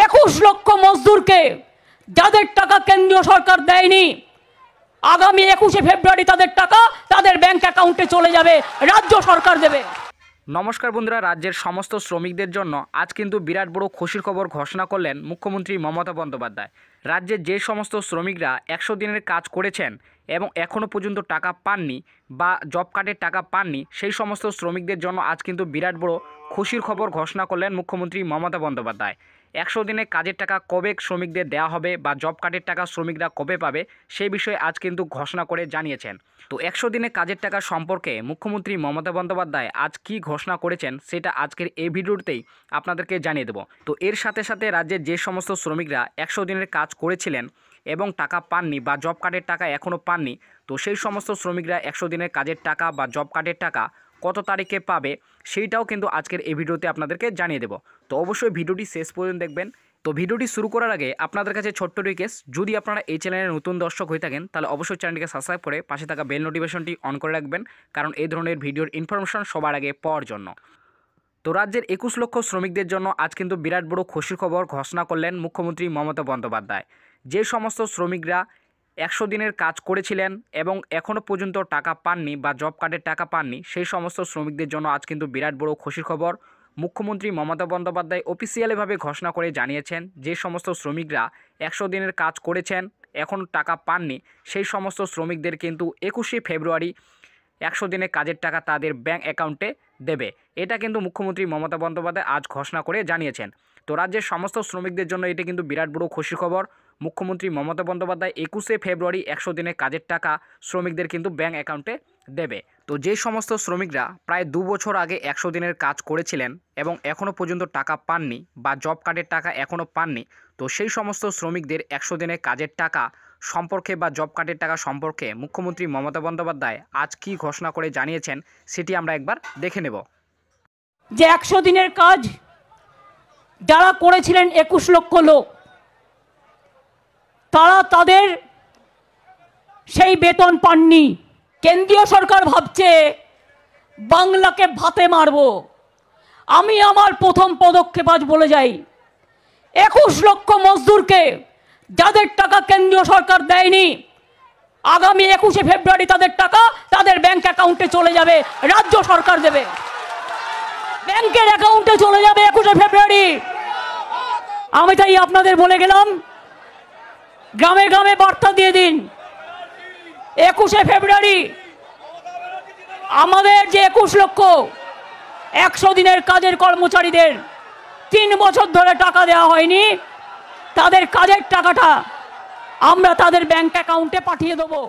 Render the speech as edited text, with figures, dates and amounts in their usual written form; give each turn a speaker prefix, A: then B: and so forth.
A: 21 লক্ষ মজদুরকে যাদের টাকা কেন্দ্রীয় সরকার দেয়নি, আগামী 21শে ফেব্রুয়ারি তাদের টাকা তাদের ব্যাংক অ্যাকাউন্টে চলে যাবে, রাজ্য সরকার দেবে।
B: নমস্কার বন্ধুরা, রাজ্যের সমস্ত শ্রমিকদের জন্য আজ কিন্তু বিরাট বড় খুশির খবর ঘোষণা করলেন মুখ্যমন্ত্রী মমতা বন্দ্যোপাধ্যায়। রাজ্যের যে সমস্ত শ্রমিকরা 100 দিনের কাজ করেছেন এবং এখনও পর্যন্ত টাকা পাননি বা জব কার্ডের টাকা পাননি, সেই সমস্ত শ্রমিকদের জন্য আজ কিন্তু বিরাট বড় খুশির খবর ঘোষণা করলেন মুখ্যমন্ত্রী মমতা বন্দ্যোপাধ্যায়। 100 দিনে কাজের টাকা কবে শ্রমিকদের দেওয়া হবে বা জব কার্ডের টাকা শ্রমিকরা কবে পাবে সেই বিষয়ে আজ কিন্তু ঘোষণা করে জানিয়েছেন। তো 100 দিনে কাজের টাকা সম্পর্কে মুখ্যমন্ত্রী মমতা বন্দ্যোপাধ্যায় আজ কী ঘোষণা করেছেন সেটা আজকের এই ভিডিওতেই আপনাদেরকে জানিয়ে দেব। তো এর সাথে সাথে রাজ্যের যে সমস্ত শ্রমিকরা 100 দিনের কাজ করেছিলেন এবং টাকা পাননি বা জব কার্ডের টাকা এখনও পাননি, তো সেই সমস্ত শ্রমিকরা 100 দিনের কাজের টাকা বা জব কার্ডের টাকা কত তারিখে পাবে সেইটাও কিন্তু আজকের এই ভিডিওতে আপনাদেরকে জানিয়ে দেব। তো অবশ্যই ভিডিওটি শেষ পর্যন্ত দেখবেন। তো ভিডিওটি শুরু করার আগে আপনাদের কাছে ছোট্ট রিকোয়েস্ট, যদি আপনারা এই চ্যানেলের নতুন দর্শক হয়ে থাকেন তাহলে অবশ্যই চ্যানেলটিকে সাবস্ক্রাইব করে পাশে থাকা বেল নোটিফিকেশনটি অন করে রাখবেন, কারণ এই ধরনের ভিডিওর ইনফরমেশন সবার আগে পাওয়ার জন্য। তো রাজ্যের 21 লক্ষ শ্রমিকদের জন্য আজ কিন্তু বিরাট বড় খুশির খবর ঘোষণা করলেন মুখ্যমন্ত্রী মমতা বন্দ্যোপাধ্যায়। যে সমস্ত শ্রমিকরা 100 দিনের কাজ করেছিলেন এবং এখনও পর্যন্ত টাকা পাননি বা জব কার্ডের টাকা পাননি, সেই সমস্ত শ্রমিকদের জন্য আজ কিন্তু বিরাট বড় খুশির খবর মুখ্যমন্ত্রী মমতা বন্দ্যোপাধ্যায় অফিসিয়ালিভাবে ঘোষণা করে জানিয়েছেন। যে সমস্ত শ্রমিকরা 100 দিনের কাজ করেছেন এখন টাকা পাননি, সেই সমস্ত শ্রমিকদের কিন্তু 21শে ফেব্রুয়ারি 100 দিনের কাজের টাকা তাদের ব্যাংক অ্যাকাউন্টে দেবে। এটা কিন্তু মুখ্যমন্ত্রী মমতা বন্দ্যোপাধ্যায় আজ ঘোষণা করে জানিয়েছেন। তো রাজ্যের সমস্ত শ্রমিকদের জন্য এটা কিন্তু বিরাট বড় খুশির খবর। মুখ্যমন্ত্রী মমতা বন্দ্যোপাধ্যায় 21শে ফেব্রুয়ারি 100 দিনের কাজের টাকা শ্রমিকদের কিন্তু ব্যাংক অ্যাকাউন্টে দেবে। তো যে সমস্ত শ্রমিকরা প্রায় 2 বছর আগে 100 দিনের কাজ করেছিলেন এবং এখনও পর্যন্ত টাকা পাননি বা জব কার্ডের টাকা এখনও পাননি, তো সেই সমস্ত শ্রমিকদের 100 দিনের কাজের টাকা সম্পর্কে বা জব কার্ডের টাকা সম্পর্কে মুখ্যমন্ত্রী মমতা বন্দ্যোপাধ্যায় আজ কী ঘোষণা করে জানিয়েছেন সেটি আমরা একবার দেখে নেব।
A: যে 100 দিনের কাজ যারা করেছিলেন 21 লক্ষ লোক, তারা তাদের সেই বেতন পাননি। কেন্দ্রীয় সরকার ভাবছে বাংলাকে ভাতে মারব। আমি আমার প্রথম পদক্ষেপ আজ বলে যাই, 21 লক্ষ মজদুরকে যাদের টাকা কেন্দ্রীয় সরকার দেয়নি, আগামী 21শে ফেব্রুয়ারি তাদের টাকা তাদের ব্যাংক অ্যাকাউন্টে চলে যাবে, রাজ্য সরকার দেবে। ব্যাংকের অ্যাকাউন্টে চলে যাবে 21শে ফেব্রুয়ারি। আমি তাই আপনাদের বলে গেলাম, গ্রামে গ্রামে বার্তা দিয়ে দিন, 21শে ফেব্রুয়ারি আমাদের যে 21 লক্ষ 100 দিনের কাজের কর্মচারীদের 3 বছর ধরে টাকা দেওয়া হয়নি, তাদের কাজের টাকাটা আমরা তাদের ব্যাংক অ্যাকাউন্টে পাঠিয়ে দেবো।